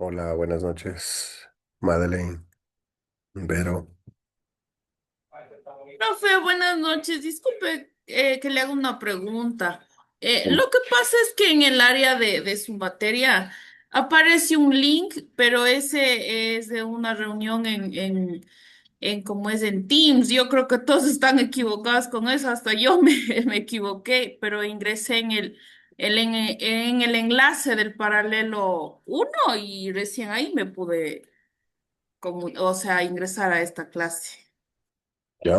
Hola, buenas noches, Madeleine, Vero. Profe, buenas noches. Disculpe que le haga una pregunta. Em, Lo que pasa es que en el área de su materia aparece un link, pero ese es de una reunión en como es en Teams. Yo creo que todos están equivocados con eso, hasta yo me equivoqué, pero ingresé en el enlace del paralelo uno y recién ahí me pude, o sea, ingresar a esta clase. ya,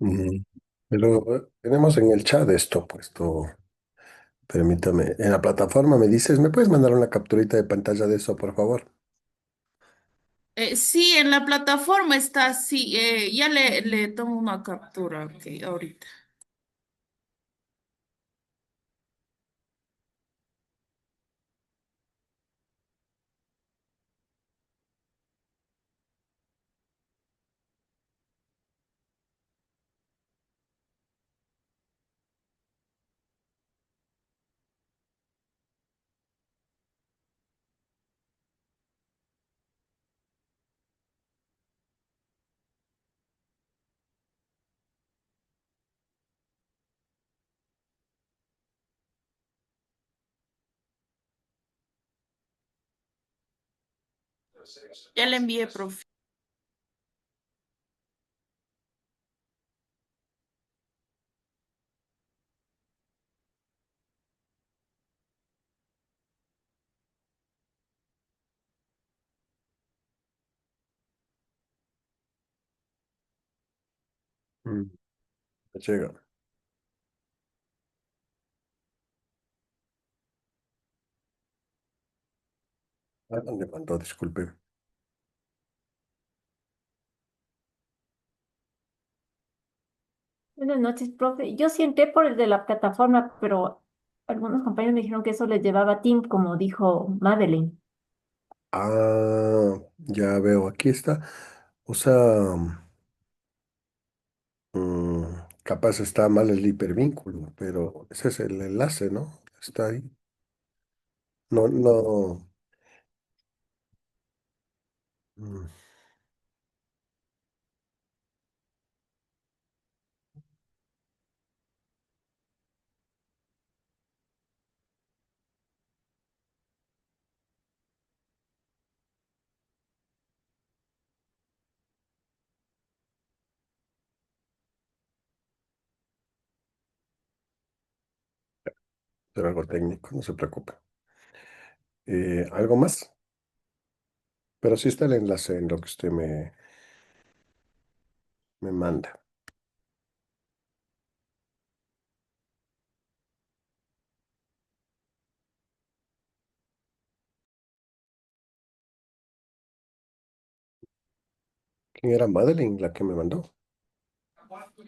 mm, pero tenemos en el chat esto puesto. Permítame, en la plataforma me dices, ¿me puedes mandar una capturita de pantalla de eso, por favor? Sí, en la plataforma está, sí, ya le tomo una captura, ok, ahorita. Ya le envié, profe. Mm, me llega. ¿A dónde mandó? Disculpe. Buenas noches, profe. Yo sí entré por el de la plataforma, pero algunos compañeros me dijeron que eso les llevaba a Team, como dijo Madeline. Ya veo, aquí está. O sea, mm, capaz está mal el hipervínculo, pero ese es el enlace, ¿no? Está ahí. No, no. mm, Pero algo técnico, no se preocupe. ¿Algo más? Pero sí está el enlace en lo que usted me manda. ¿Quién era Madeline la que me mandó?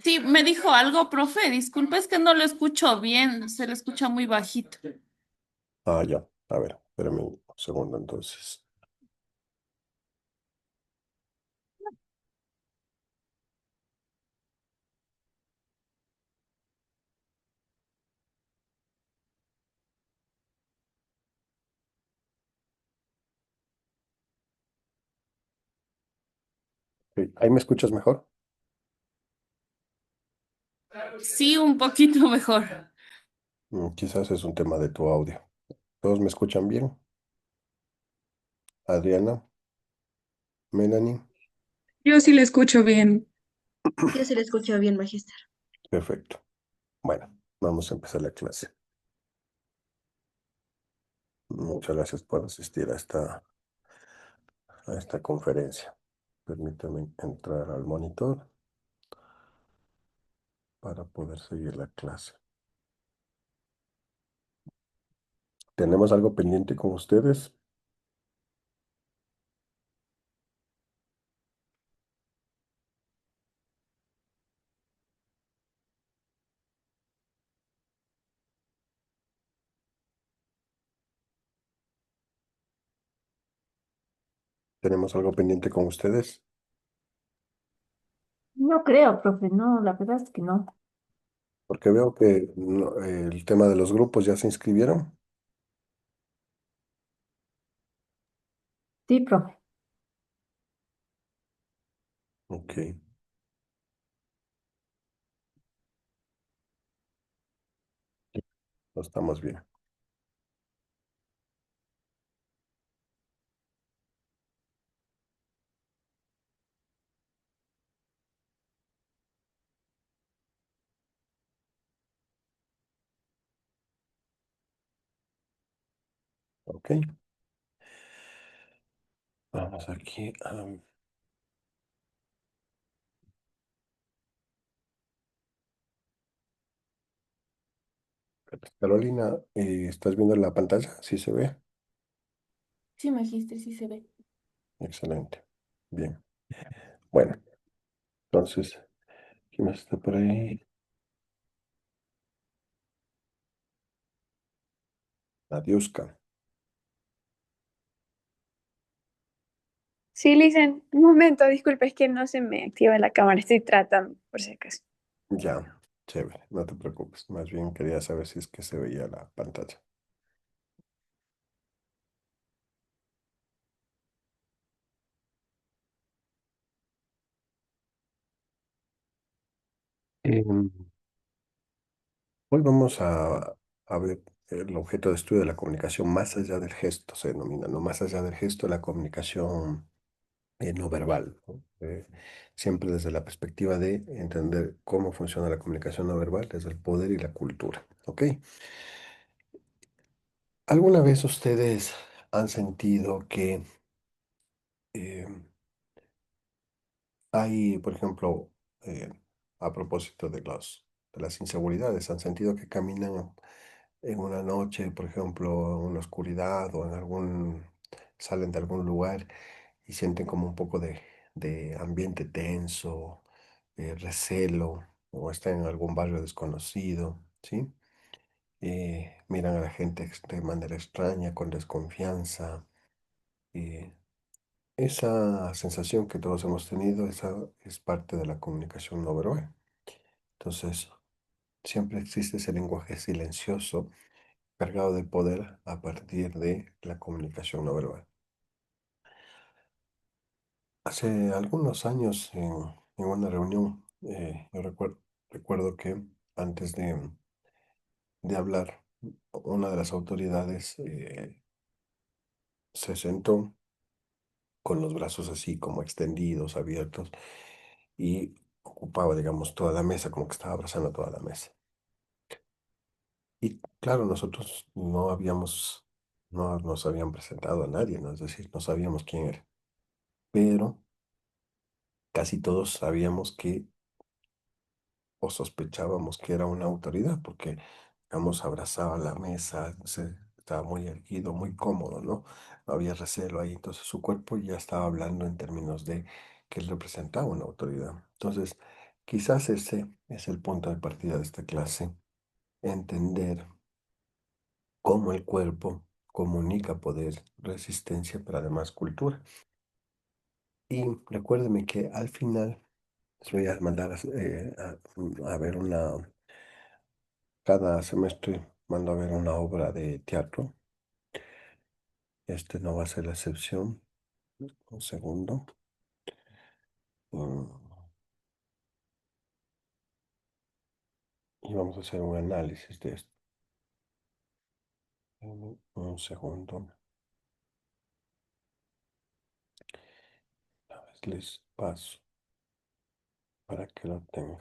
Sí, me dijo algo, profe. Disculpe, es que no lo escucho bien, se le escucha muy bajito. Ya. A ver, espérame un segundo entonces. Ok, ¿ahí me escuchas mejor? Sí, un poquito mejor. Quizás es un tema de tu audio. ¿Todos me escuchan bien? Adriana, Melanie, Yo sí le escucho bien. Yo se le escucho bien, Magister. perfecto. Bueno, vamos a empezar la clase. Muchas gracias por asistir a esta conferencia. Permítame entrar al monitor para poder seguir la clase. ¿Tenemos algo pendiente con ustedes? ¿Tenemos algo pendiente con ustedes? No creo, profe, no, la verdad es que no. Porque veo que el tema de los grupos ya se inscribieron. Sí, profe. Ok, estamos bien. Ok, vamos aquí a Carolina. ¿Estás viendo la pantalla? ¿Sí se ve? Sí, magíster, sí se ve. Excelente. Bien. Bueno, entonces, ¿quién más está por ahí? Adiosca. Sí, Lisen, un momento, disculpe, es que no se me activa la cámara, estoy tratando, por si acaso. Ya, chévere, no te preocupes. Más bien quería saber si es que se veía la pantalla. Em, Hoy vamos a ver el objeto de estudio de la comunicación más allá del gesto, se denomina, ¿no? Más allá del gesto, la comunicación no verbal, ¿no? Siempre desde la perspectiva de entender cómo funciona la comunicación no verbal, desde el poder y la cultura, ¿ok? ¿Alguna vez ustedes han sentido que eh, hay, por ejemplo, eh, a propósito de de las inseguridades, han sentido que caminan en una noche, por ejemplo, en una oscuridad o salen de algún lugar y sienten como un poco de ambiente tenso, recelo, o están en algún barrio desconocido, ¿sí? Miran a la gente de manera extraña, con desconfianza. eh, Esa sensación que todos hemos tenido, esa es parte de la comunicación no verbal. Entonces, siempre existe ese lenguaje silencioso cargado de poder a partir de la comunicación no verbal. Hace algunos años, en una reunión, yo recuerdo que antes de hablar, una de las autoridades se sentó con los brazos así como extendidos, abiertos, y ocupaba, digamos, toda la mesa, como que estaba abrazando toda la mesa. Y claro, nosotros no nos habían presentado a nadie, ¿no? Es decir, no sabíamos quién era, pero casi todos sabíamos que o sospechábamos que era una autoridad, porque, digamos, abrazaba la mesa, estaba muy erguido, muy cómodo, ¿no? No había recelo ahí, entonces su cuerpo ya estaba hablando en términos de que él representaba una autoridad. Entonces, quizás ese es el punto de partida de esta clase, entender cómo el cuerpo comunica poder, resistencia, pero además cultura. Y recuérdeme que al final les voy a mandar a ver cada semestre mando a ver una obra de teatro. Este no va a ser la excepción. Un segundo. Mm, Y vamos a hacer un análisis de esto. Un segundo. A ver, les paso para que lo tengan.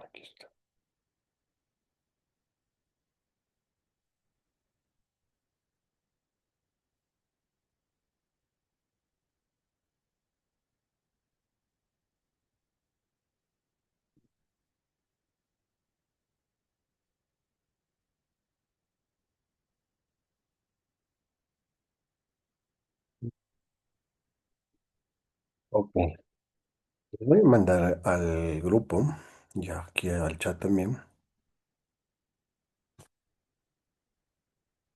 Aquí está. Ok. Les voy a mandar al grupo. Ya aquí al chat también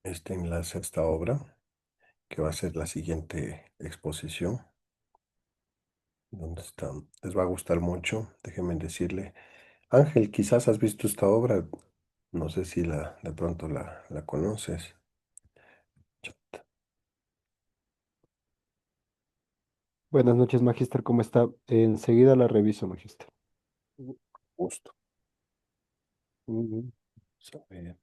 este enlace a esta obra, que va a ser la siguiente exposición. ¿Dónde está? Les va a gustar mucho. Déjenme decirle. Ángel, quizás has visto esta obra. No sé si de pronto la conoces. Buenas noches, Magister, ¿cómo está? Enseguida la reviso, Magister. Justo. Mm, vamos a ver.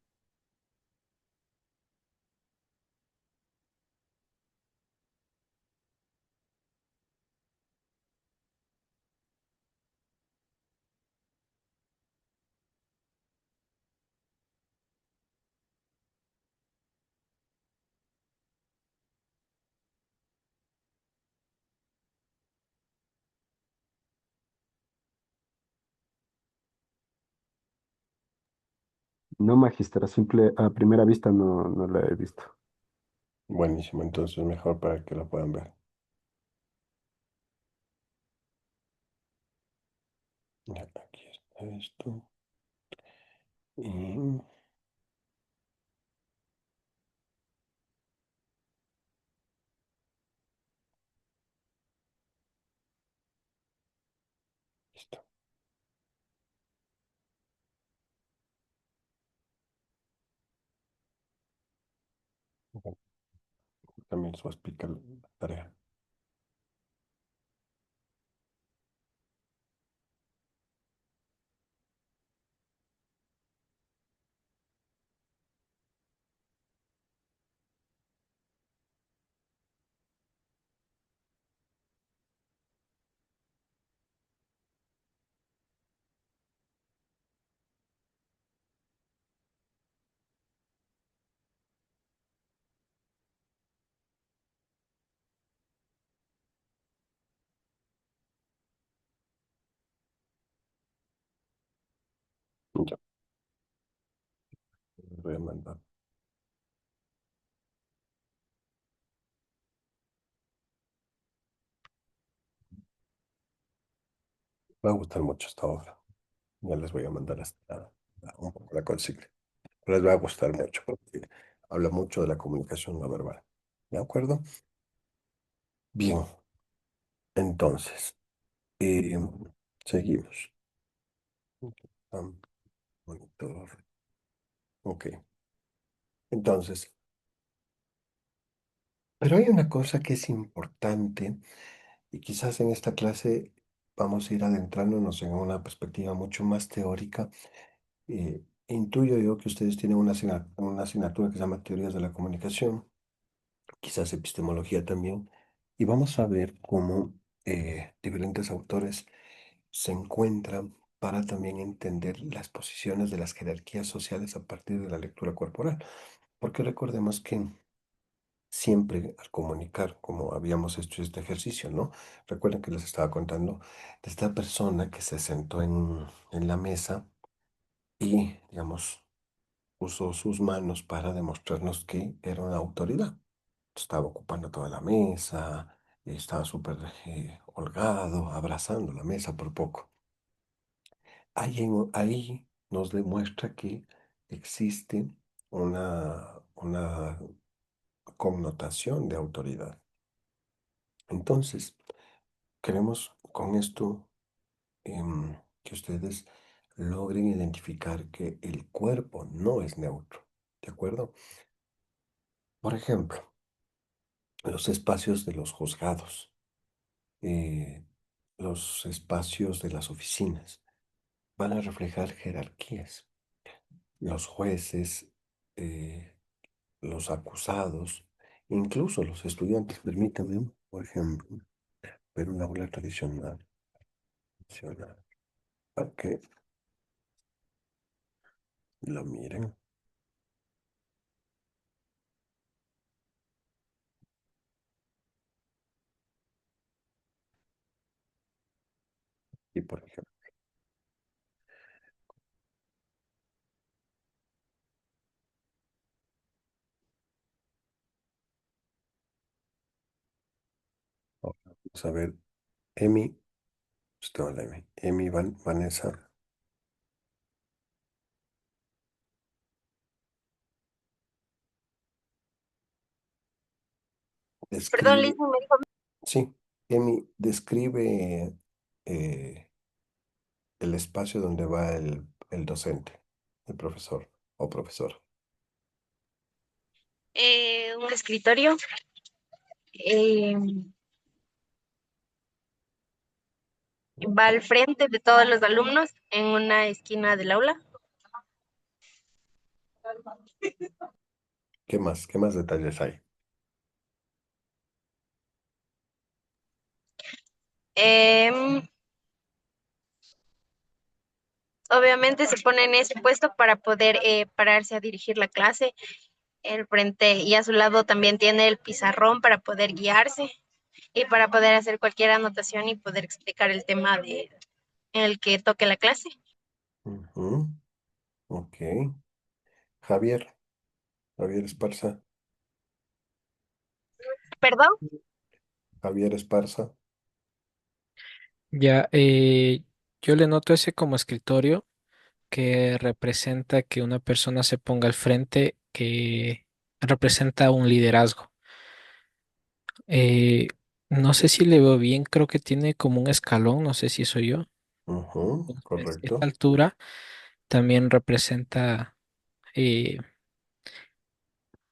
No, Magister, a primera vista no la he visto. Buenísimo, entonces mejor para que la puedan ver. Ya, aquí está esto. Y listo. Bueno, también les voy a explicar la tarea. Ya, les voy a mandar. Me va a gustar mucho esta obra. Ya les voy a mandar hasta un poco la consigna. Pero les va a gustar mucho porque habla mucho de la comunicación no verbal. ¿De acuerdo? Bien, entonces, eh, seguimos. Monitor. Ok, entonces, pero hay una cosa que es importante y quizás en esta clase vamos a ir adentrándonos en una perspectiva mucho más teórica. Intuyo yo que ustedes tienen una asignatura que se llama Teorías de la Comunicación, quizás epistemología también, y vamos a ver cómo diferentes autores se encuentran para también entender las posiciones de las jerarquías sociales a partir de la lectura corporal. Porque recordemos que siempre al comunicar, como habíamos hecho este ejercicio, ¿no? Recuerden que les estaba contando de esta persona que se sentó en la mesa y, digamos, usó sus manos para demostrarnos que era una autoridad. Estaba ocupando toda la mesa, estaba súper holgado, abrazando la mesa por poco. Ahí nos demuestra que existe una connotación de autoridad. Entonces, queremos con esto que ustedes logren identificar que el cuerpo no es neutro, ¿de acuerdo? Por ejemplo, los espacios de los juzgados, eh, los espacios de las oficinas van a reflejar jerarquías. Los jueces, eh, los acusados, incluso los estudiantes, permítanme, por ejemplo, ver una aula tradicional, para que lo miren. Y por ejemplo, ahora vamos a ver Emi, Emi, Vanessa. Perdón, Describe, Lisa, me dijo. sí, Emi, describe eh, el espacio donde va el docente, el profesor o profesora. Un escritorio. eh, Va al frente de todos los alumnos en una esquina del aula. ¿Qué más? ¿Qué más detalles hay? Em, Obviamente se pone en ese puesto para poder pararse a dirigir la clase. El frente y a su lado también tiene el pizarrón para poder guiarse y para poder hacer cualquier anotación y poder explicar el tema en el que toque la clase. Ujú, ok. Javier, Javier Esparza, Perdón. Javier Esparza. Ya, yo le noto ese como escritorio que representa que una persona se ponga al frente, que representa un liderazgo. Eh, no sé si le veo bien, creo que tiene como un escalón, no sé si soy yo. Ujú, Entonces, esta correcto. altura también representa, eh,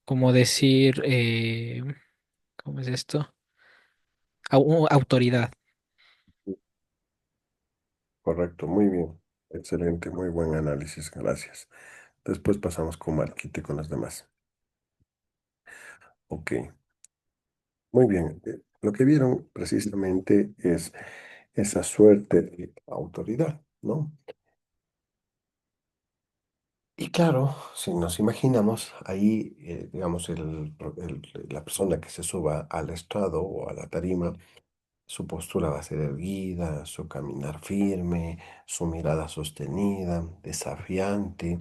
como decir, ¿cómo es esto? Autoridad. Correcto, muy bien. Excelente, muy buen análisis, gracias. Después pasamos con Marquita y con los demás. Ok, muy bien. Lo que vieron precisamente es esa suerte de autoridad, ¿no? Y claro, si nos imaginamos ahí, digamos, la persona que se suba al estrado o a la tarima, su postura va a ser erguida, su caminar firme, su mirada sostenida, desafiante,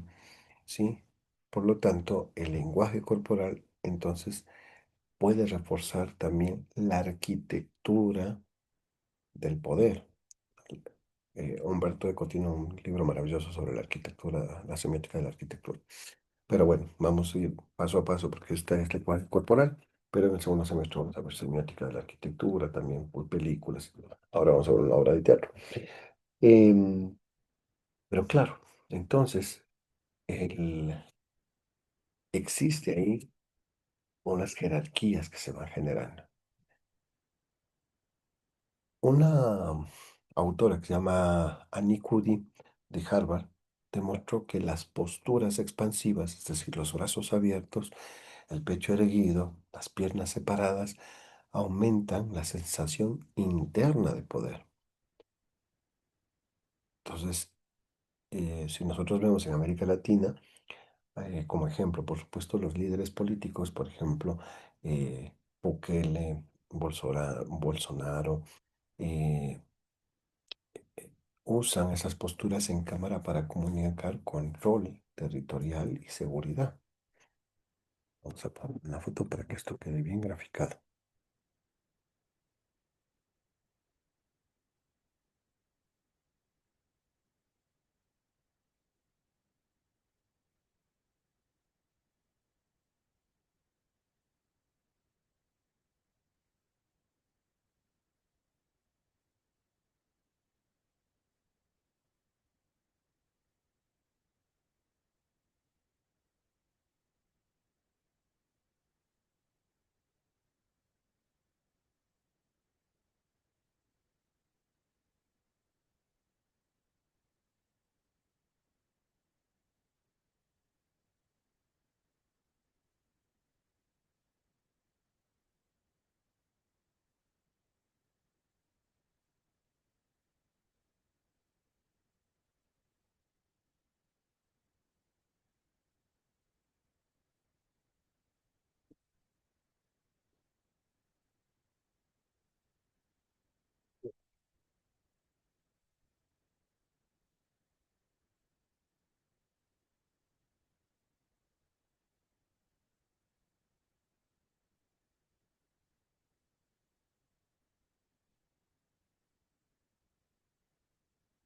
¿sí? Por lo tanto, el lenguaje corporal entonces puede reforzar también la arquitectura del poder. Humberto Eco tiene un libro maravilloso sobre la arquitectura, la semiótica de la arquitectura. Pero bueno, vamos a ir paso a paso porque esta es lenguaje corporal, pero en el segundo semestre vamos a ver semiótica de la arquitectura, también por películas. Ahora vamos a ver una obra de teatro. Em, pero claro, entonces el- existe ahí unas jerarquías que se van generando. Una autora que se llama Annie Cuddy de Harvard demostró que las posturas expansivas, es decir, los brazos abiertos, el pecho erguido, las piernas separadas, aumentan la sensación interna de poder. Entonces, si nosotros vemos en América Latina, como ejemplo, por supuesto, los líderes políticos, por ejemplo, Bukele, Bolsonaro, eh, usan esas posturas en cámara para comunicar control territorial y seguridad. Vamos a poner una foto para que esto quede bien graficado.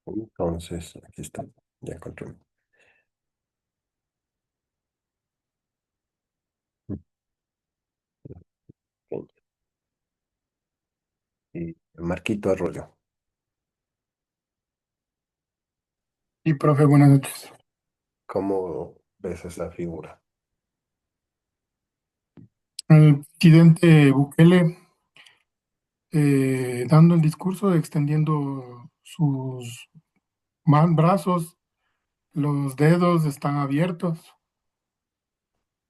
Entonces, aquí está, ya encontré. Ok. Y Marquito Arroyo, Y profe, buenas noches. ¿cómo ves esa figura? El presidente Bukele dando el discurso, extendiendo sus brazos, los dedos están abiertos.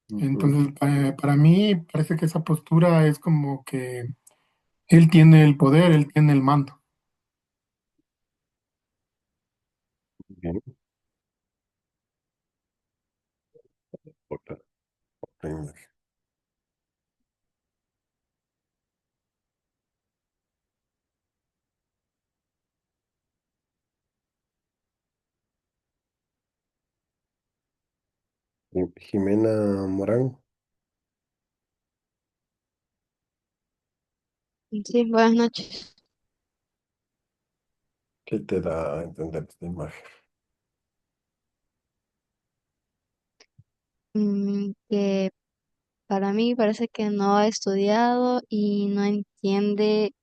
Ujú. Entonces, para mí parece que esa postura es como que él tiene el poder, él tiene el mando. Bien, otra, otra imagen. Jimena Morán, Sí, buenas noches. ¿qué te da a entender esta imagen? Que para mí parece que no ha estudiado y no entiende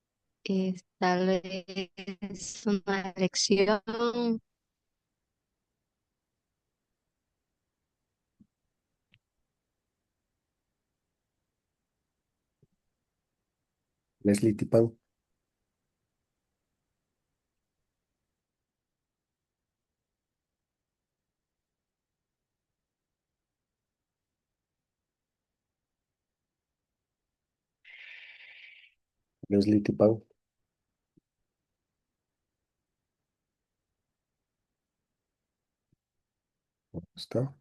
tal vez una lección. Leslie Tipán, Leslie Tipán, ¿dónde está?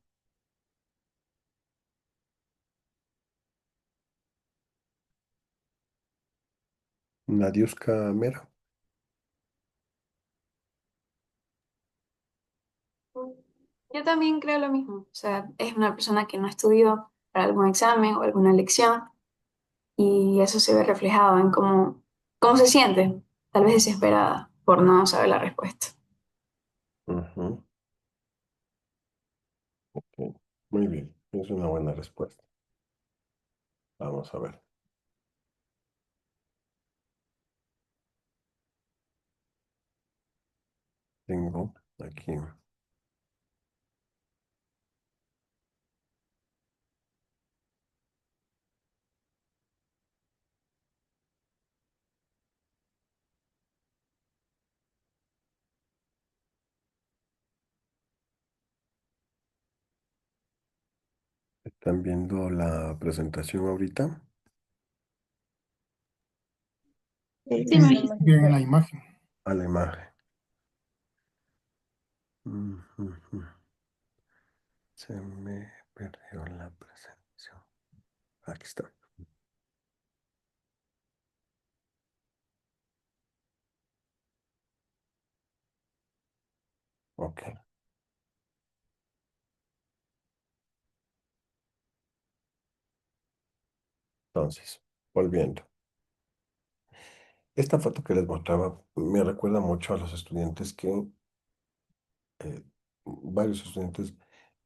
Nadiuska Mera, Yo también creo lo mismo. O sea, es una persona que no estudió para algún examen o alguna lección y eso se ve reflejado en cómo se siente, tal vez desesperada por no saber la respuesta. ujú, ok, muy bien, es una buena respuesta. Vamos a ver, tengo aquí, ¿están viendo la presentación ahorita? Sí, Sí, bien en magíster. la imagen. A la imagen. Ujú. Se me perdió la presentación. Aquí está. Ok, entonces, volviendo. Esta foto que les mostraba me recuerda mucho a los estudiantes eh, varios estudiantes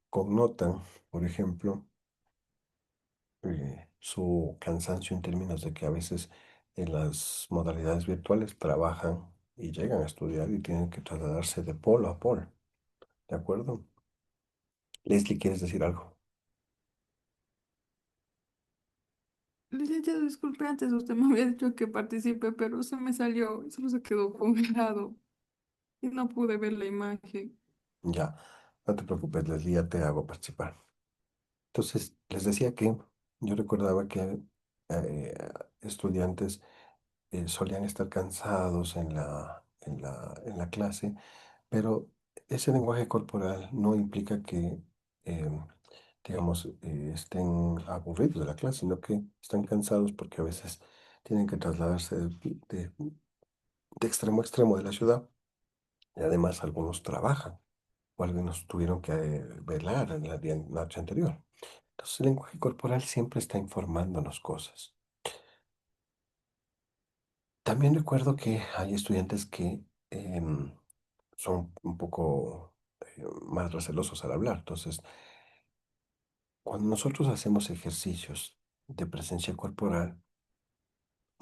connotan, por ejemplo, su cansancio en términos de que a veces en las modalidades virtuales trabajan y llegan a estudiar y tienen que trasladarse de polo a polo. ¿De acuerdo? Leslie, ¿quieres decir algo? Licenciado, disculpe, antes usted me había dicho que participe, pero se me salió, solo se quedó congelado y no pude ver la imagen. Ya, no te preocupes, Leslie, ya te hago participar. Entonces, les decía que yo recordaba que eh, estudiantes solían estar cansados en la clase, pero ese lenguaje corporal no implica que, eh, digamos, estén aburridos de la clase, sino que están cansados porque a veces tienen que trasladarse de extremo a extremo de la ciudad y además algunos trabajan o algunos tuvieron que velar en la noche anterior. Entonces, el lenguaje corporal siempre está informándonos cosas. También recuerdo que hay estudiantes que son un poco más recelosos al hablar. Entonces, cuando nosotros hacemos ejercicios de presencia corporal,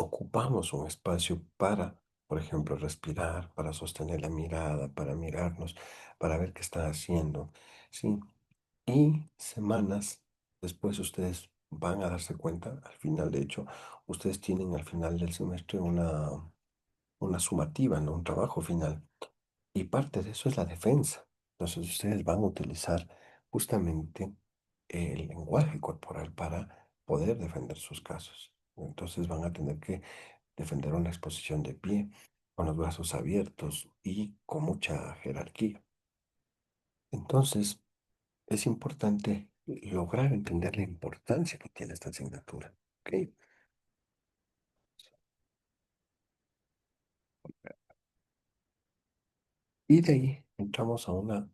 ocupamos un espacio para, por ejemplo, respirar, para sostener la mirada, para mirarnos, para ver qué está haciendo, ¿sí? Y semanas después ustedes van a darse cuenta, al final, de hecho, ustedes tienen al final del semestre una sumativa, ¿no? Un trabajo final. Y parte de eso es la defensa. Entonces ustedes van a utilizar justamente el lenguaje corporal para poder defender sus casos. Entonces van a tener que defender una exposición de pie, con los brazos abiertos y con mucha jerarquía. Entonces es importante lograr entender la importancia que tiene esta asignatura. ¿Ok? Y de ahí entramos a una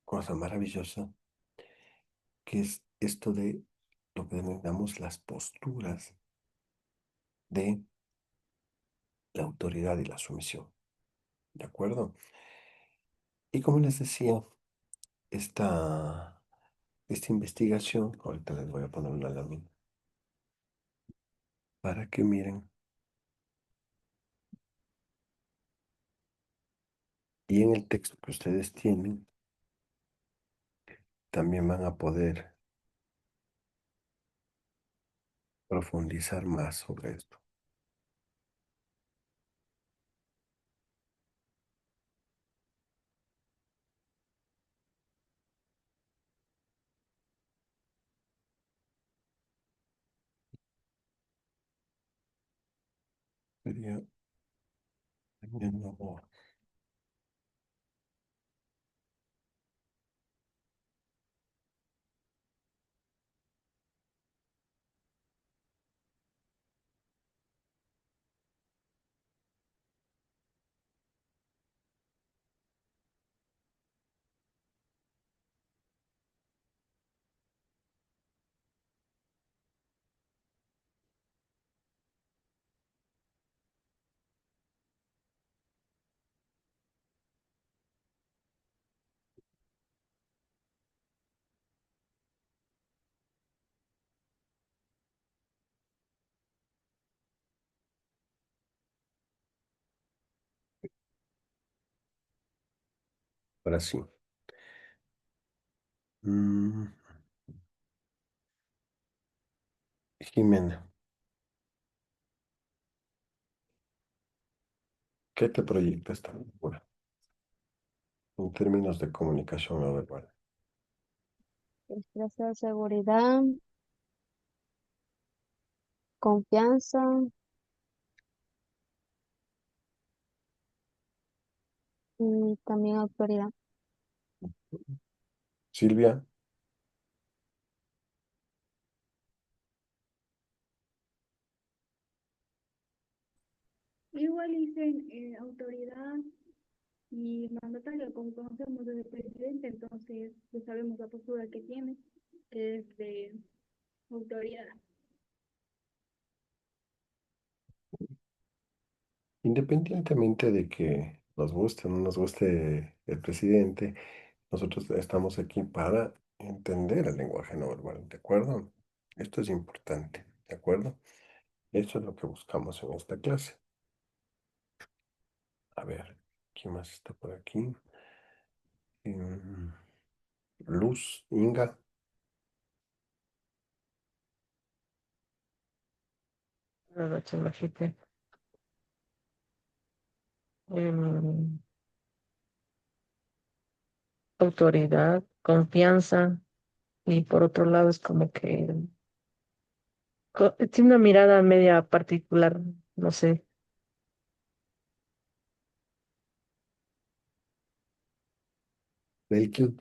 cosa maravillosa, que es esto de lo que denominamos las posturas de la autoridad y la sumisión. ¿De acuerdo? Y como les decía, esta investigación, ahorita les voy a poner una lámina para que miren. Y en el texto que ustedes tienen, también van a poder profundizar más sobre esto. Sería de nuevo. Ahora sí. Mm, Jimena, ¿qué te proyecta esta locura en términos de comunicación no verbal? Expresa seguridad, confianza y también autoridad. Silvia, Igual dicen autoridad y mandatario, como conocemos desde el presidente, entonces pues sabemos la postura que tiene, que es de autoridad. independientemente de que nos guste o no nos guste el presidente, nosotros estamos aquí para entender el lenguaje no verbal, ¿de acuerdo? Esto es importante, ¿de acuerdo? Eso es lo que buscamos en esta clase. A ver, ¿quién más está por aquí? Em, Luz, Inga. Buenas noches, Majite. Em, Autoridad, confianza, y por otro lado es como que tiene una mirada media particular, no sé. Belkio.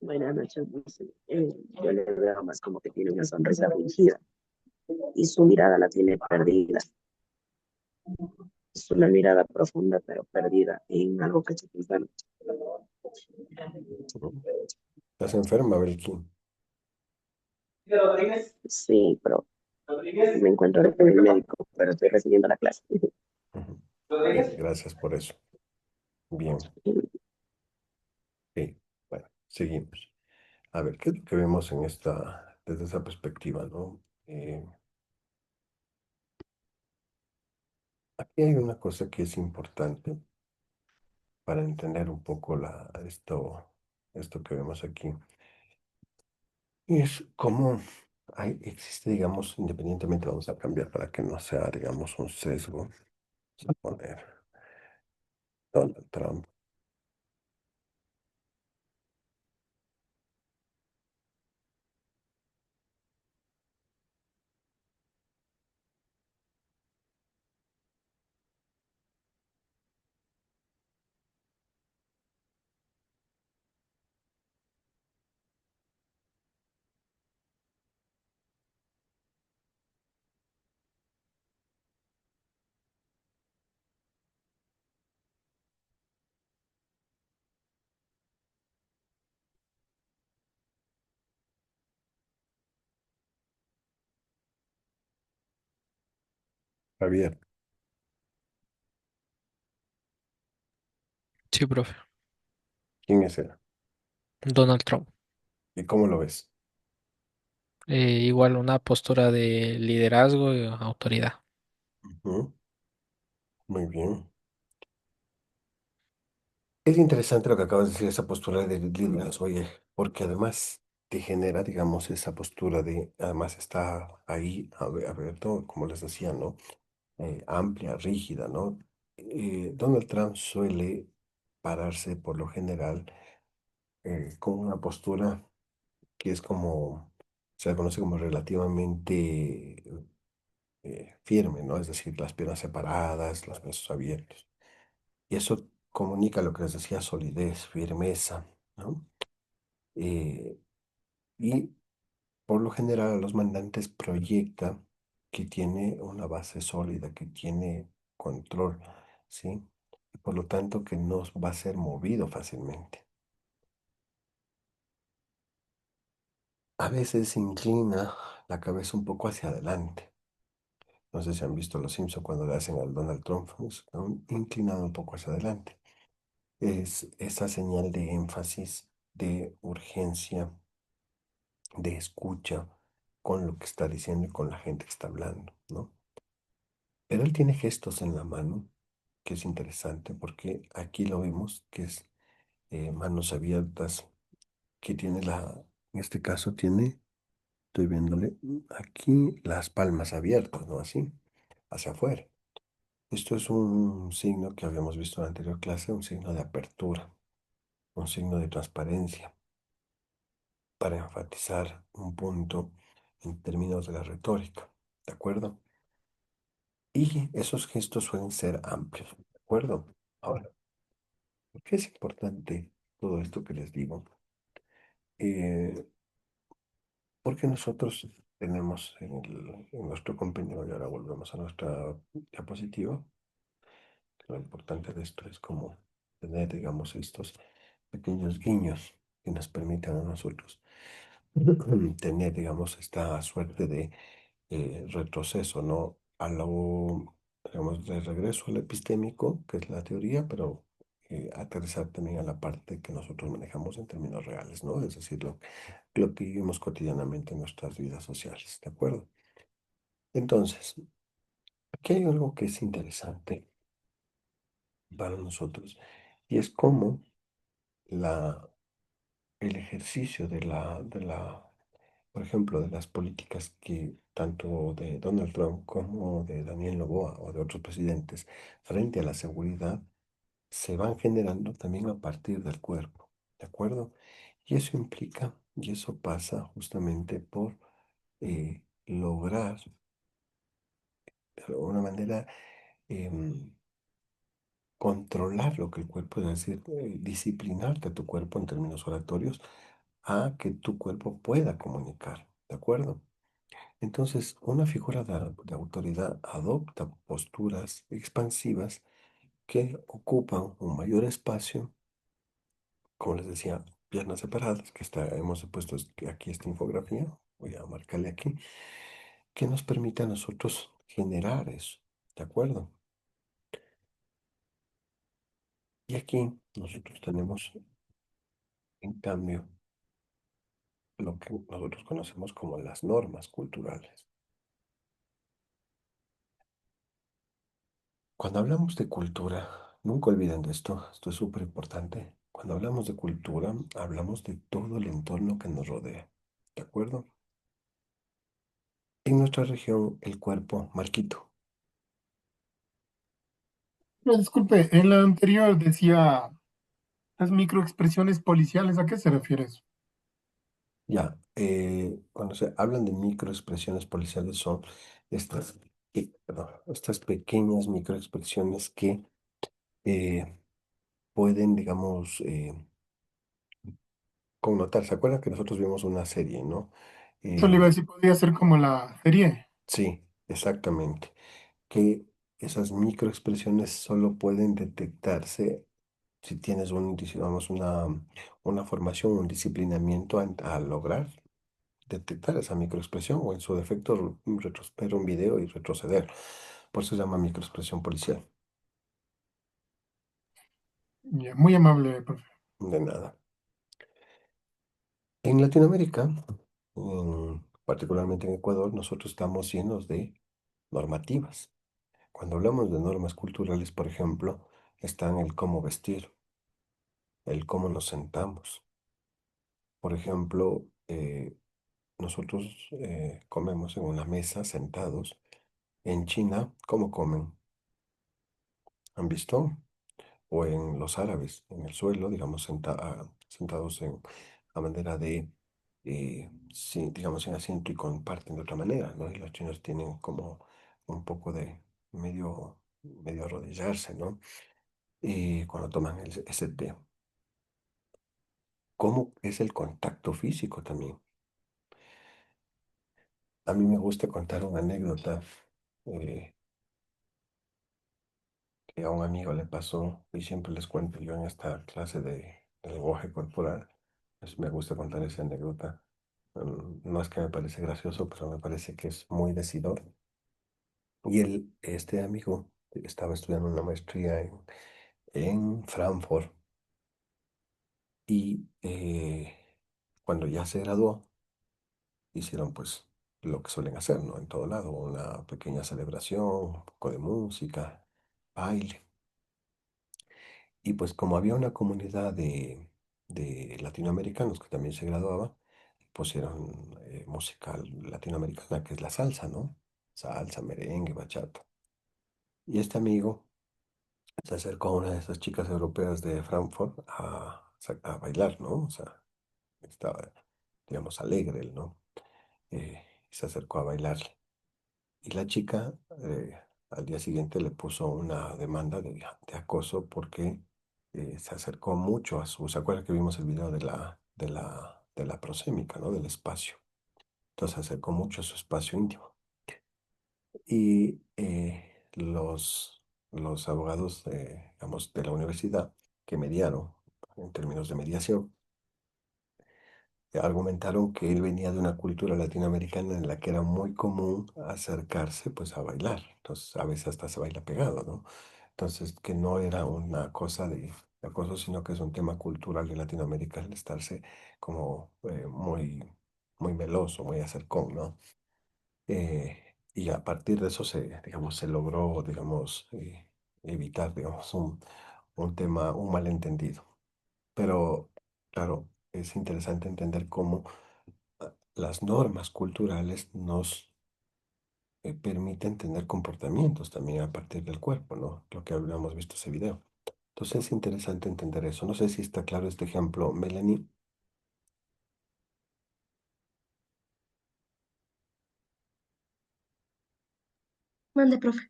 Buenas noches, Dulce. Yo le veo más como que tiene una sonrisa fingida y su mirada la tiene perdida. Es una mirada profunda pero perdida en algo que se enferma. ¿Estás enferma, Belkin? Sí, pero me encuentro ahorita en el médico, pero estoy recibiendo la clase. Ujú. Gracias por eso. Bien, ok. Bueno, seguimos. A ver, ¿qué es lo que vemos en esta desde esa perspectiva, ¿no? Aquí hay una cosa que es importante para entender un poco esto que vemos aquí. Y es cómo existe, digamos, independientemente, vamos a cambiar para que no sea, digamos, un sesgo. Vamos a poner Donald Trump. Javier, Sí, profe. ¿quién es él? Donald Trump. ¿Y cómo lo ves? Igual una postura de liderazgo y autoridad. Ujú. Muy bien. Es interesante lo que acabas de decir, esa postura de liderazgo, oye, porque además te genera, digamos, esa postura además está ahí abierto, como les decía, ¿no? Amplia, rígida, ¿no? Donald Trump suele pararse por lo general con una postura que es como, se conoce como relativamente firme, ¿no? Es decir, las piernas separadas, los brazos abiertos. Y eso comunica lo que les decía, solidez, firmeza, ¿no? Eh, y por lo general a los mandantes proyecta que tiene una base sólida, que tiene control, ¿sí? Y por lo tanto que no va a ser movido fácilmente. A veces se inclina la cabeza un poco hacia adelante. No sé si han visto Los Simpson cuando le hacen al Donald Trump, inclinado un poco hacia adelante. Es esa señal de énfasis, de urgencia, de escucha con lo que está diciendo y con la gente que está hablando, ¿no? Pero él tiene gestos en la mano, que es interesante porque aquí lo vemos, que es manos abiertas, que tiene en este caso tiene, estoy viéndole aquí las palmas abiertas, ¿no? Así, hacia afuera. Esto es un signo que habíamos visto en la anterior clase, un signo de apertura, un signo de transparencia, para enfatizar un punto en términos de la retórica, ¿de acuerdo? Y esos gestos suelen ser amplios, ¿de acuerdo? Ahora, ¿por qué es importante todo esto que les digo? Eh, Porque nosotros tenemos en nuestro compañero, y ahora volvemos a nuestra diapositiva, lo importante de esto es como tener, digamos, estos pequeños guiños que nos permitan a nosotros tener, digamos, esta suerte de retroceso, ¿no? Digamos, de regreso al epistémico, que es la teoría, pero aterrizar también a la parte que nosotros manejamos en términos reales, ¿no? Es decir, lo que vivimos cotidianamente en nuestras vidas sociales, ¿de acuerdo? Entonces, aquí hay algo que es interesante para nosotros y es cómo la, el ejercicio por ejemplo, de las políticas que tanto de Donald Trump como de Daniel Noboa o de otros presidentes frente a la seguridad se van generando también a partir del cuerpo, ¿de acuerdo? Y eso implica, y eso pasa justamente por lograr de alguna manera controlar lo que el cuerpo, es decir, disciplinarte a tu cuerpo en términos oratorios a que tu cuerpo pueda comunicar, ¿de acuerdo? Entonces, una figura de autoridad adopta posturas expansivas que ocupan un mayor espacio, como les decía, piernas separadas, hemos puesto aquí esta infografía, voy a marcarle aquí, que nos permite a nosotros generar eso, ¿de acuerdo? Y aquí nosotros tenemos, en cambio, lo que nosotros conocemos como las normas culturales. Cuando hablamos de cultura, nunca olviden de esto es súper importante. Cuando hablamos de cultura, hablamos de todo el entorno que nos rodea, ¿de acuerdo? En nuestra región, el cuerpo, Marquito, No, disculpe, en la anterior decía las microexpresiones policiales, ¿a qué se refiere eso? ya, cuando se hablan de microexpresiones policiales son estas, perdón, estas pequeñas microexpresiones que eh, pueden, digamos, connotar. ¿Se acuerdan que nosotros vimos una serie, ¿no? Eso le iba a Eh, decir, podría ser como la serie. sí, exactamente. Que esas microexpresiones solo pueden detectarse si tienes digamos, una formación, un disciplinamiento a lograr detectar esa microexpresión o en su defecto ver un video y retroceder. Por eso se llama microexpresión policial. Ya, muy amable, profe. De nada. En Latinoamérica, particularmente en Ecuador, nosotros estamos llenos de normativas. Cuando hablamos de normas culturales, por ejemplo, están el cómo vestir, el cómo nos sentamos. Por ejemplo, nosotros comemos en una mesa sentados. En China, ¿cómo comen? ¿Han visto? O en los árabes, en el suelo, digamos, sentados a manera de, sí, digamos, en asiento y comparten de otra manera, ¿no? Y los chinos tienen como un poco de medio arrodillarse, ¿no? Y cuando toman ese té. ¿Cómo es el contacto físico también? A mí me gusta contar una anécdota eh, que a un amigo le pasó y siempre les cuento yo en esta clase de lenguaje corporal. Pues me gusta contar esa anécdota. No es que me parece gracioso, pero me parece que es muy decidor. Y este amigo estaba estudiando una maestría en Frankfurt y cuando ya se graduó, hicieron pues lo que suelen hacer, ¿no? En todo lado, una pequeña celebración, un poco de música, baile. Y pues como había una comunidad de latinoamericanos que también se graduaba, pusieron música latinoamericana, que es la salsa, ¿no? Salsa, merengue, bachata. Y este amigo se acercó a una de esas chicas europeas de Frankfurt a bailar, ¿no? O sea, estaba, digamos, alegre él, ¿no? Y se acercó a bailarle. Y la chica al día siguiente le puso una demanda de acoso porque se acercó mucho ¿se acuerda que vimos el video de la prosémica, ¿no? Del espacio. Entonces se acercó mucho a su espacio íntimo. Y los abogados, digamos, de la universidad que mediaron en términos de mediación, argumentaron que él venía de una cultura latinoamericana en la que era muy común acercarse pues a bailar. Entonces a veces hasta se baila pegado, ¿no? Entonces que no era una cosa de acoso, sino que es un tema cultural de Latinoamérica el estarse como muy meloso, muy acercón, ¿no? Y a partir de eso digamos, se logró, digamos, evitar, digamos, un tema, un malentendido. Pero, claro, es interesante entender cómo las normas culturales nos permiten tener comportamientos también a partir del cuerpo, ¿no? Lo que habíamos visto ese video. Entonces es interesante entender eso. No sé si está claro este ejemplo, Melanie. Mande, profe.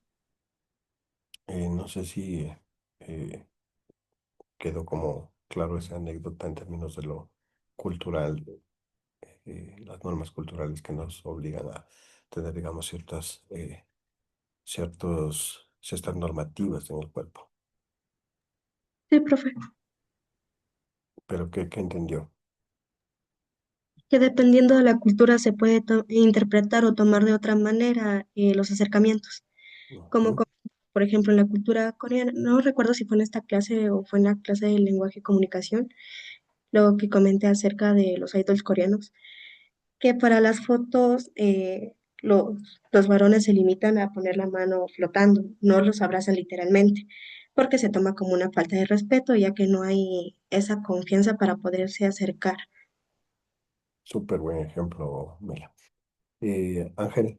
No sé si eh, quedó como claro esa anécdota en términos de lo cultural, las normas culturales que nos obligan a tener, digamos, ciertas normativas en el cuerpo. Sí, profe. Pero ¿qué entendió? Que dependiendo de la cultura se puede interpretar o tomar de otra manera los acercamientos. Como, Ujú. por ejemplo, en la cultura coreana, no recuerdo si fue en esta clase o fue en la clase de lenguaje y comunicación, lo que comenté acerca de los idols coreanos. que para las fotos los varones se limitan a poner la mano flotando, no los abrazan literalmente, porque se toma como una falta de respeto, ya que no hay esa confianza para poderse acercar. Súper buen ejemplo, Mela. Ángel,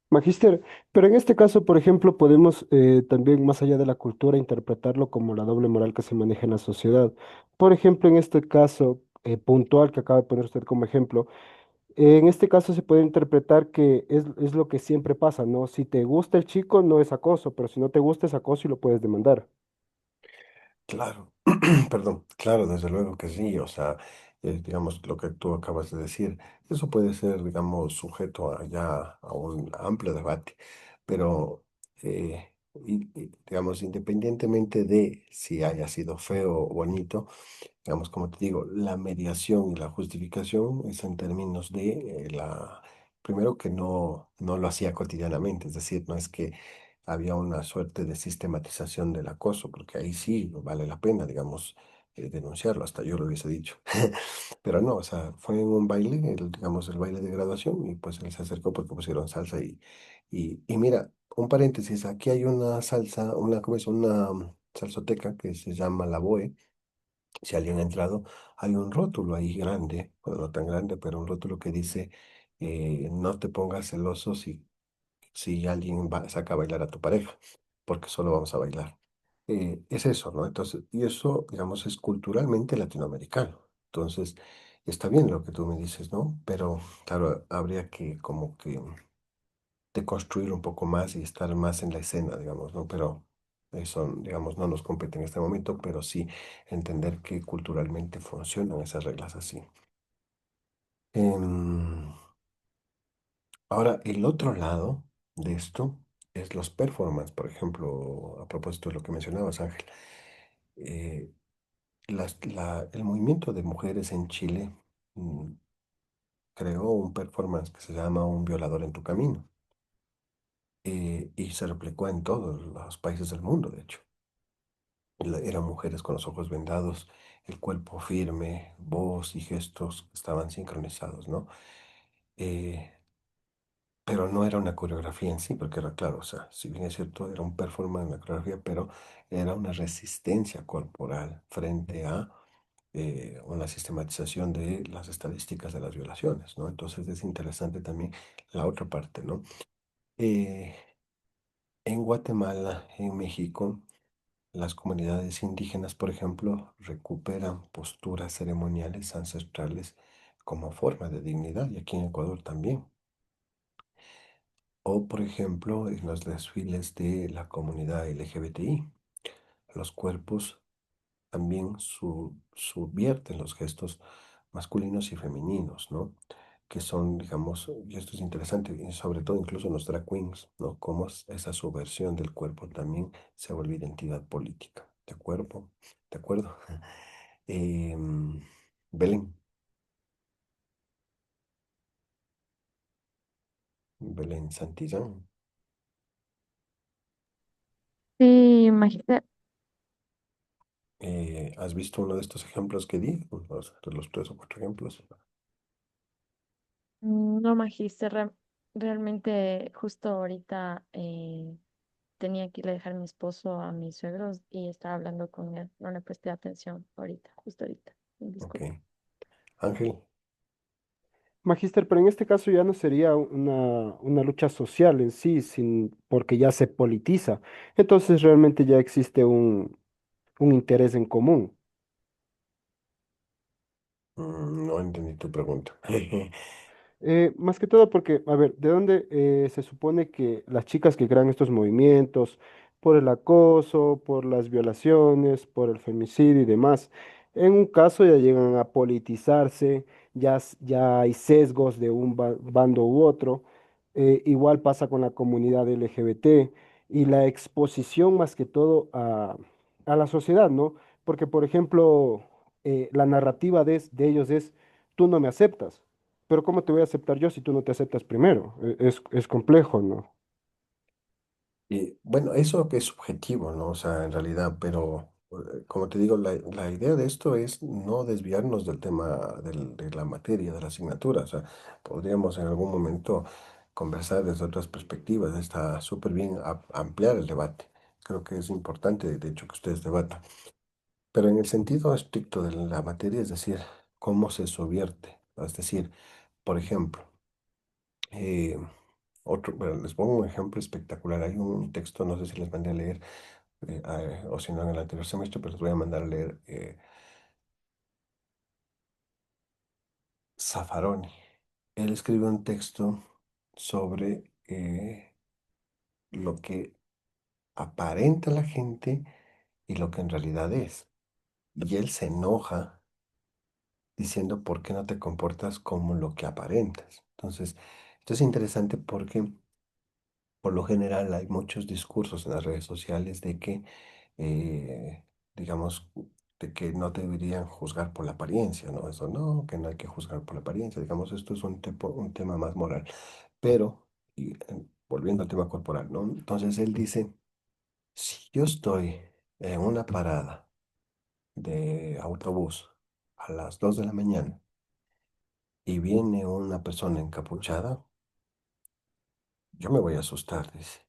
Magíster, pero en este caso, por ejemplo, podemos también, más allá de la cultura, interpretarlo como la doble moral que se maneja en la sociedad. Por ejemplo, en este caso puntual que acaba de poner usted como ejemplo, en este caso se puede interpretar que es lo que siempre pasa, ¿no? Si te gusta el chico, no es acoso, pero si no te gusta es acoso y lo puedes demandar. claro, perdón, claro, desde luego que sí, o sea, digamos lo que tú acabas de decir, eso puede ser, digamos, sujeto a ya a un amplio debate, pero, digamos, independientemente de si haya sido feo o bonito, digamos, como te digo, la mediación y la justificación es en términos de primero que no lo hacía cotidianamente, es decir, no es que había una suerte de sistematización del acoso, porque ahí sí vale la pena, digamos, denunciarlo, hasta yo lo hubiese dicho. Pero no, o sea, fue en un baile, digamos, el baile de graduación, y pues él se acercó porque pusieron salsa y mira, un paréntesis, aquí hay una salsa, ¿cómo es? Una salsoteca que se llama La Boe. Si alguien ha entrado, hay un rótulo ahí grande, bueno, no tan grande, pero un rótulo que dice, no te pongas celoso si alguien saca a bailar a tu pareja, porque solo vamos a bailar. Es eso, ¿no? Entonces, y eso, digamos, es culturalmente latinoamericano. Entonces, está bien lo que tú me dices, ¿no? Pero, claro, habría que como que deconstruir un poco más y estar más en la escena, digamos, ¿no? Pero eso, digamos, no nos compete en este momento, pero sí entender que culturalmente funcionan esas reglas así. Em, Ahora, el otro lado de esto es los performance, por ejemplo, a propósito de lo que mencionabas, Ángel. eh, el movimiento de mujeres en Chile mm, creó un performance que se llama Un violador en tu camino, y se replicó en todos los países del mundo, de hecho. Eran mujeres con los ojos vendados, el cuerpo firme, voz y gestos que estaban sincronizados, ¿no? Eh, pero no era una coreografía en sí, porque era claro, o sea, si bien es cierto, era un performance, una coreografía, pero era una resistencia corporal frente a una sistematización de las estadísticas de las violaciones, ¿no? Entonces es interesante también la otra parte, ¿no? Eh, en Guatemala, en México, las comunidades indígenas, por ejemplo, recuperan posturas ceremoniales ancestrales como forma de dignidad, y aquí en Ecuador también. O, por ejemplo, en los desfiles de la comunidad LGBTI, los cuerpos también subvierten los gestos masculinos y femeninos, ¿no? Que son, digamos, y esto es interesante, y sobre todo incluso en los drag queens, ¿no? Cómo esa subversión del cuerpo también se vuelve identidad política. ¿De acuerdo? ¿De acuerdo? Em, Belén, Belén Santillán. Sí, imagínate. ¿Has visto uno de estos ejemplos que di? De los tres o cuatro ejemplos. No, magíster, realmente justo ahorita tenía que ir a dejar a mi esposo a mis suegros y estaba hablando con él. No le presté atención ahorita, justo ahorita. Ok. Disculpa. Ángel. Magíster, pero en este caso ya no sería una lucha social en sí, porque ya se politiza. Entonces realmente ya existe un interés en común. No entendí tu pregunta. Más que todo porque, a ver, ¿de dónde se supone que las chicas que crean estos movimientos, por el acoso, por las violaciones, por el femicidio y demás, en un caso ya llegan a politizarse, ya hay sesgos de un bando u otro, igual pasa con la comunidad LGBT y la exposición más que todo a la sociedad, ¿no? Porque, por ejemplo, la narrativa de ellos es, tú no me aceptas. Pero ¿cómo te voy a aceptar yo si tú no te aceptas primero? Es complejo, ¿no? Y bueno, eso que es subjetivo, ¿no? O sea, en realidad, pero Como te digo, la idea de esto es no desviarnos del tema de la materia, de la asignatura. O sea, podríamos en algún momento conversar desde otras perspectivas. Está súper bien ampliar el debate. Creo que es importante, de hecho, que ustedes debatan. Pero en el sentido estricto de la materia, es decir, cómo se subvierte. Es decir, por ejemplo, eh, bueno, les pongo un ejemplo espectacular. Hay un texto, no sé si les mandé a leer, o si no en el anterior semestre, pero les voy a mandar a leer Zaffaroni. Él escribe un texto sobre lo que aparenta la gente y lo que en realidad es. Y él se enoja diciendo por qué no te comportas como lo que aparentas. Entonces, esto es interesante porque por lo general hay muchos discursos en las redes sociales de que, eh, digamos, de que no deberían juzgar por la apariencia, ¿no? Eso no, que no hay que juzgar por la apariencia. Digamos, esto es un tema más moral. Pero, volviendo al tema corporal, ¿no? Entonces él dice, si yo estoy en una parada de autobús a las 2 de la mañana y viene una persona encapuchada, yo me voy a asustar, dice,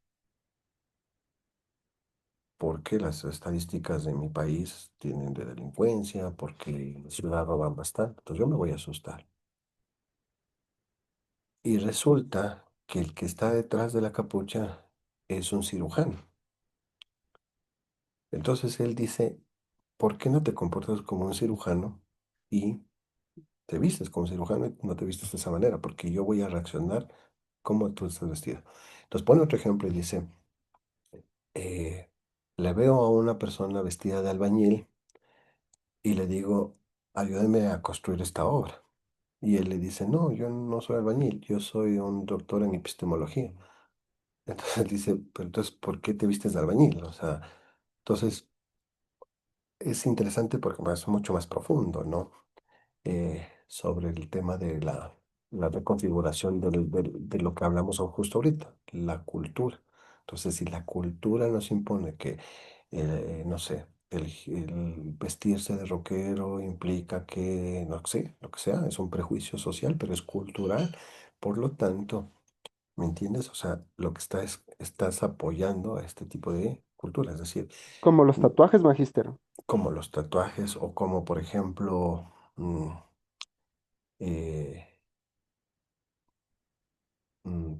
porque las estadísticas de mi país tienen de delincuencia, porque en la ciudad roban bastante, entonces yo me voy a asustar. Y resulta que el que está detrás de la capucha es un cirujano. Entonces él dice, ¿por qué no te comportas como un cirujano y te vistes como cirujano y no te vistes de esa manera? Porque yo voy a reaccionar como tú estás vestido. Entonces pone otro ejemplo y dice, eh, le veo a una persona vestida de albañil y le digo, ayúdame a construir esta obra. Y él le dice, no, yo no soy albañil, yo soy un doctor en epistemología. Entonces él dice, pero entonces, ¿por qué te vistes de albañil? O sea, entonces es interesante porque es mucho más profundo, ¿no? Sobre el tema de la reconfiguración de lo que hablamos justo ahorita, la cultura. Entonces, si la cultura nos impone que, no sé, el vestirse de rockero implica que, no sé, lo que sea, es un prejuicio social, pero es cultural. Por lo tanto, ¿me entiendes? O sea, lo que estás apoyando a este tipo de cultura, es decir, Como los mm, tatuajes, magíster. como los tatuajes o como, por ejemplo, eh,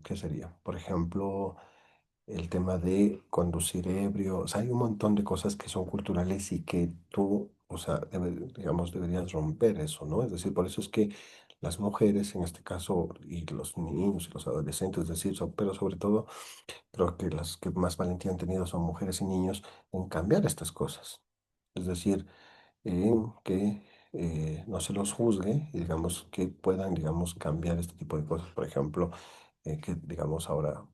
¿qué sería? Por ejemplo, el tema de conducir ebrio. O sea, hay un montón de cosas que son culturales y que tú, o sea, digamos, deberías romper eso, ¿no? Es decir, por eso es que las mujeres, en este caso, y los niños y los adolescentes, es decir, pero sobre todo, creo que las que más valentía han tenido son mujeres y niños en cambiar estas cosas. Es decir, en que no se los juzgue y digamos que puedan, digamos, cambiar este tipo de cosas. Por ejemplo, que digamos ahora,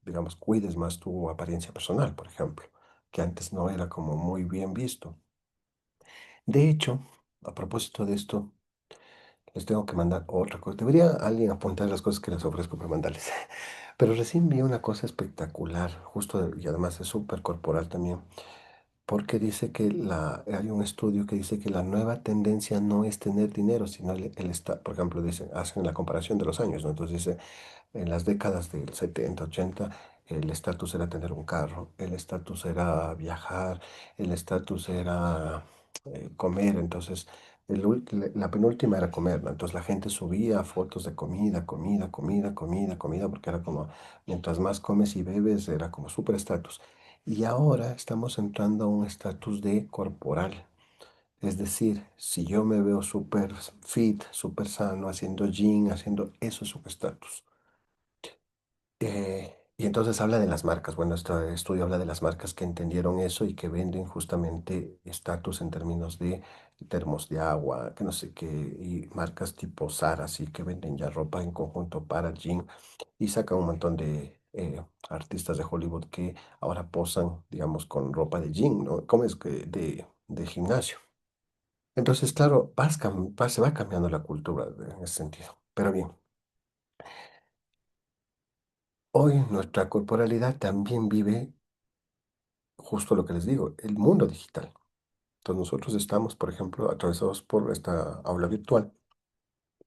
digamos, cuides más tu apariencia personal, por ejemplo, que antes no era como muy bien visto. De hecho, a propósito de esto, les tengo que mandar otra cosa. Debería alguien apuntar las cosas que les ofrezco para mandarles. Pero recién vi una cosa espectacular, justo, y además es súper corporal también, porque dice que hay un estudio que dice que la nueva tendencia no es tener dinero, sino por ejemplo, hacen la comparación de los años, ¿no? Entonces dice, en las décadas del 70 80 el estatus era tener un carro, el estatus era viajar, el estatus era comer, entonces la penúltima era comer, ¿no? Entonces la gente subía fotos de comida, comida, comida, comida, comida, porque era como, mientras más comes y bebes, era como súper estatus. Y ahora estamos entrando a un estatus de corporal. Es decir, si yo me veo súper fit, súper sano, haciendo gym, haciendo eso es un estatus. Y entonces habla de las marcas. Bueno, este estudio habla de las marcas que entendieron eso y que venden justamente estatus en términos de termos de agua, que no sé qué, y marcas tipo Zara, así que venden ya ropa en conjunto para jean y sacan un montón de artistas de Hollywood que ahora posan, digamos, con ropa de jean, ¿no? ¿Cómo es que de gimnasio? Entonces, claro, se va cambiando la cultura en ese sentido. Pero bien, hoy nuestra corporalidad también vive justo lo que les digo, el mundo digital. Entonces nosotros estamos, por ejemplo, atravesados por esta aula virtual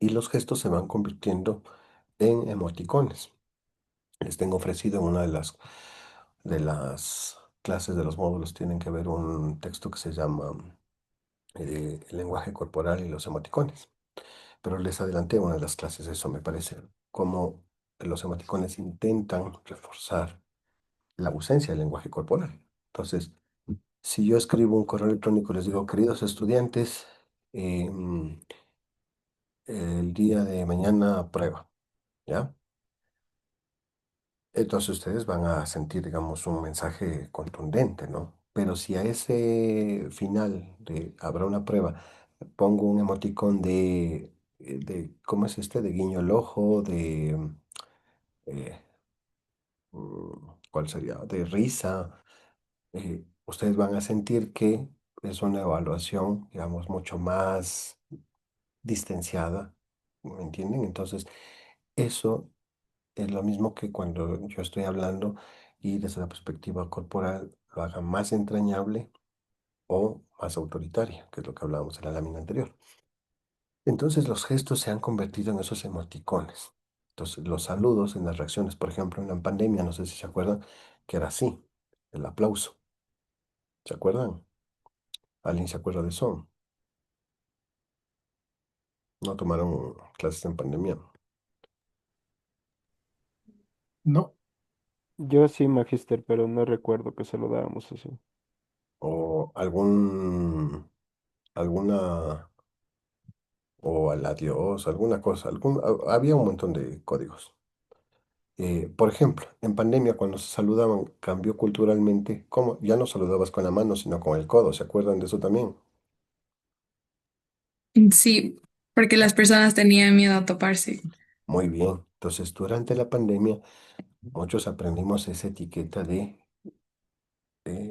y los gestos se van convirtiendo en emoticones. Les tengo ofrecido en una de las clases de los módulos, tienen que ver un texto que se llama El lenguaje corporal y los emoticones. Pero les adelanté una de las clases, eso me parece, cómo los emoticones intentan reforzar la ausencia del lenguaje corporal. Entonces, si yo escribo un correo electrónico, les digo, queridos estudiantes, el día de mañana prueba, ¿ya? Entonces ustedes van a sentir, digamos, un mensaje contundente, ¿no? Pero si a ese final de habrá una prueba, pongo un emoticón ¿cómo es este? De guiño el ojo, eh, ¿cuál sería? De risa, ustedes van a sentir que es una evaluación, digamos, mucho más distanciada, ¿me entienden? Entonces, eso es lo mismo que cuando yo estoy hablando y desde la perspectiva corporal lo haga más entrañable o más autoritaria, que es lo que hablábamos en la lámina anterior. Entonces los gestos se han convertido en esos emoticones. Entonces los saludos en las reacciones, por ejemplo, en la pandemia, no sé si se acuerdan, que era así, el aplauso. ¿Se acuerdan? ¿Alguien se acuerda de eso? No tomaron clases en pandemia. No, Yo sí, Magister, pero no recuerdo que se lo dábamos así. O alguna, o al adiós, alguna cosa, había un montón de códigos. Por ejemplo, en pandemia cuando se saludaban cambió culturalmente, ¿cómo? Ya no saludabas con la mano, sino con el codo, ¿se acuerdan de eso también? Sí, porque las personas tenían miedo a toparse. Muy bien. Entonces, durante la pandemia, muchos aprendimos esa etiqueta de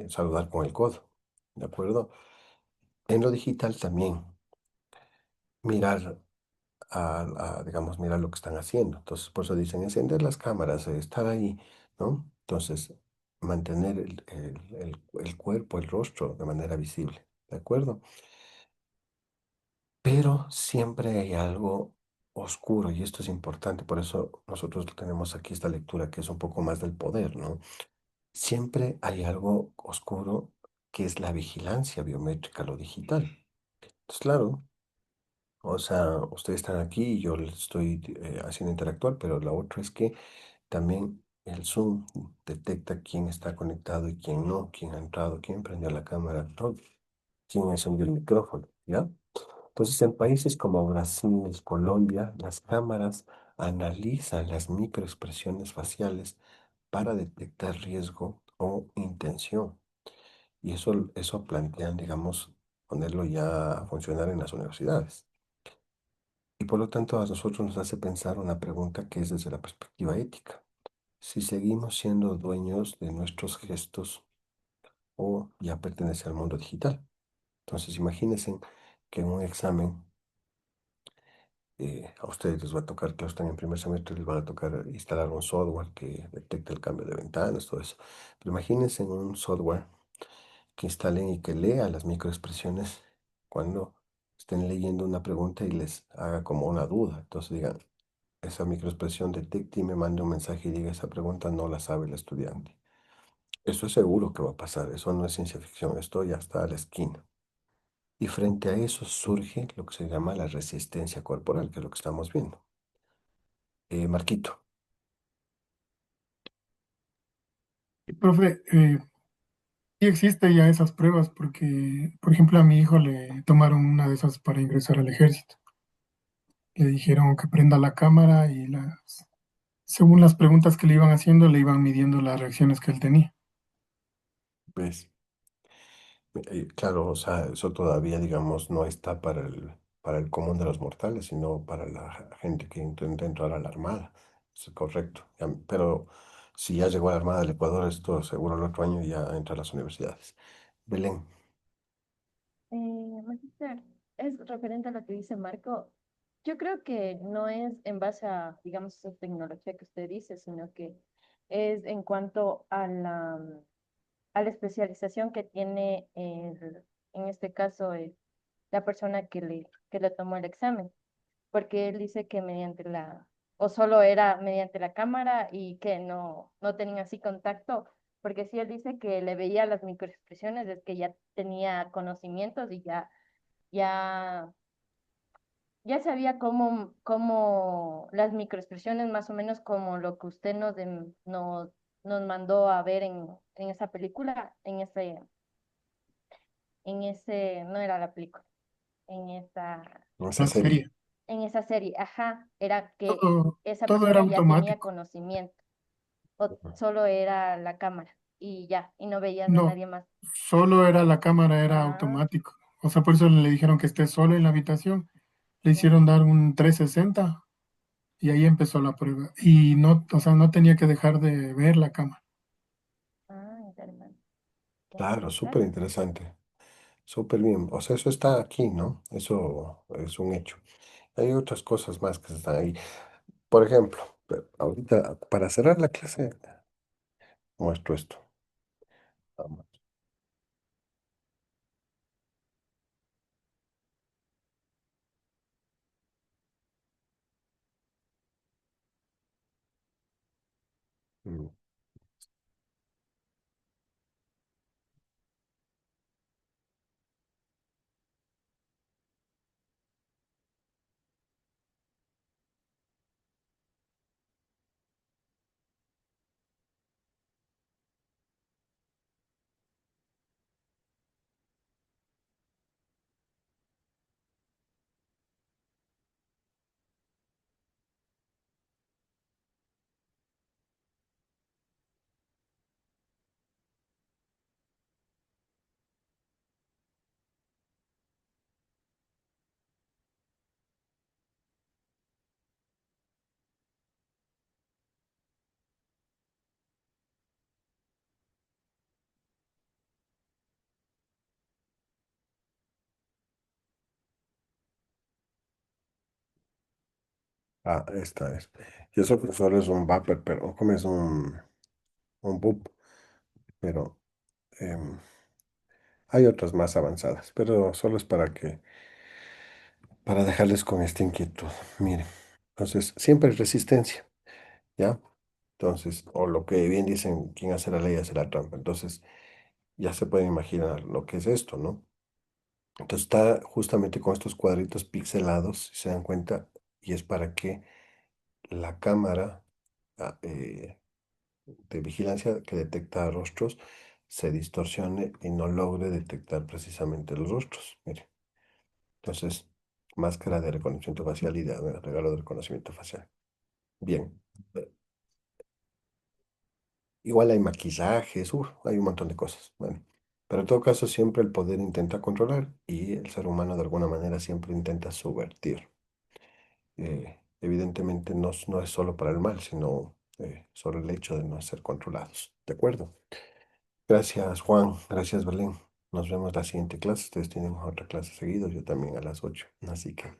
saludar con el codo, ¿de acuerdo? En lo digital también, mirar, digamos, mirar lo que están haciendo. Entonces, por eso dicen encender las cámaras, estar ahí, ¿no? Entonces, mantener el cuerpo, el rostro de manera visible, ¿de acuerdo? Pero siempre hay algo oscuro y esto es importante, por eso nosotros tenemos aquí esta lectura que es un poco más del poder, ¿no? Siempre hay algo oscuro que es la vigilancia biométrica, lo digital. Entonces, claro, o sea, ustedes están aquí y yo les estoy haciendo interactuar, pero la otra es que también el Zoom detecta quién está conectado y quién no, quién ha entrado, quién prendió la cámara, todo, quién encendió el micrófono, ¿ya? Entonces, en países como Brasil, Colombia, las cámaras analizan las microexpresiones faciales para detectar riesgo o intención. Y eso plantean, digamos, ponerlo ya a funcionar en las universidades. Y por lo tanto, a nosotros nos hace pensar una pregunta que es desde la perspectiva ética. Si seguimos siendo dueños de nuestros gestos o ya pertenece al mundo digital. Entonces, imagínense que en un examen a ustedes les va a tocar, que están en primer semestre, les va a tocar instalar un software que detecte el cambio de ventanas, todo eso. Pero imagínense en un software que instalen y que lea las microexpresiones cuando estén leyendo una pregunta y les haga como una duda. Entonces digan, esa microexpresión detecte y me mande un mensaje y diga, esa pregunta no la sabe el estudiante. Eso es seguro que va a pasar, eso no es ciencia ficción, esto ya está a la esquina. Y frente a eso surge lo que se llama la resistencia corporal, que es lo que estamos viendo. Marquito. profe, sí existe ya esas pruebas porque, por ejemplo, a mi hijo le tomaron una de esas para ingresar al ejército. Le dijeron que prenda la cámara y según las preguntas que le iban haciendo, le iban midiendo las reacciones que él tenía. ¿Ves? Claro, o sea, eso todavía, digamos, no está para el común de los mortales, sino para la gente que intenta entrar a la Armada. Es correcto. Pero si ya llegó a la Armada del Ecuador, esto seguro el otro año ya entra a las universidades. Belén. Magister, es referente a lo que dice Marco. Yo creo que no es en base a, digamos, esa tecnología que usted dice, sino que es en cuanto a a la especialización que tiene en este caso la persona que le tomó el examen, porque él dice que mediante o solo era mediante la cámara y que no tenía así contacto, porque si él dice que le veía las microexpresiones, es que ya tenía conocimientos y ya, ya sabía cómo las microexpresiones, más o menos como lo que usted nos mandó a ver en esa película, no era la película, en esa, En esa La serie. serie. en esa serie, ajá, era que esa Todo era persona ya tenía automático. conocimiento, o solo era la cámara y ya, y no veías a No, nadie más. solo era la cámara, era Ah, automático. O sea, por eso le dijeron que esté solo en la habitación. Le hicieron dar un 360 y ahí empezó la prueba. Y no, o sea, no tenía que dejar de ver la cámara. interesante. Claro, súper Gracias. interesante. Súper bien. O sea, eso está aquí, ¿no? Eso es un hecho. Hay otras cosas más que están ahí. Por ejemplo, ahorita, para cerrar la clase, muestro esto. Vamos. Mm. Ah, esta es. Y eso que solo es un vapor, pero como es un BUP, pero hay otras más avanzadas, pero solo es para dejarles con esta inquietud. Miren, entonces, siempre es resistencia, ¿ya? Entonces, o lo que bien dicen, quien hace la ley hace la trampa. Entonces, ya se pueden imaginar lo que es esto, ¿no? Entonces, está justamente con estos cuadritos pixelados, si se dan cuenta, y es para que la cámara ah, de vigilancia que detecta rostros se distorsione y no logre detectar precisamente los rostros. Mire, entonces, máscara de reconocimiento facial y de regalo de reconocimiento facial. Bien. Igual hay maquillajes, hay un montón de cosas. Bueno, pero en todo caso siempre el poder intenta controlar y el ser humano de alguna manera siempre intenta subvertir. Evidentemente no es solo para el mal, sino solo el hecho de no ser controlados. ¿De acuerdo? Gracias Juan, gracias Belén. Nos vemos la siguiente clase. Ustedes tienen otra clase seguido, yo también a las 8. Así que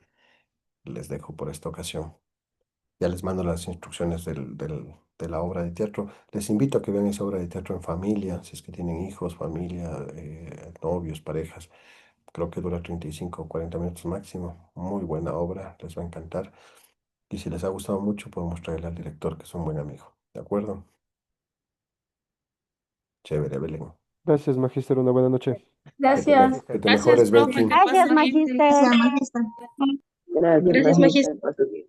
les dejo por esta ocasión. Ya les mando las instrucciones de la obra de teatro. Les invito a que vean esa obra de teatro en familia, si es que tienen hijos, familia, novios, parejas. Creo que dura 35 o 40 minutos máximo. Muy buena obra, les va a encantar. Y si les ha gustado mucho, podemos traerle al director, que es un buen amigo. ¿De acuerdo? Chévere, Belén. Gracias, Magíster, una buena noche. Gracias. Que te Gracias, mejores, profe, Belkin. que pase Gracias, bien. magíster. Gracias, Gracias, Magista. magíster. Paso bien.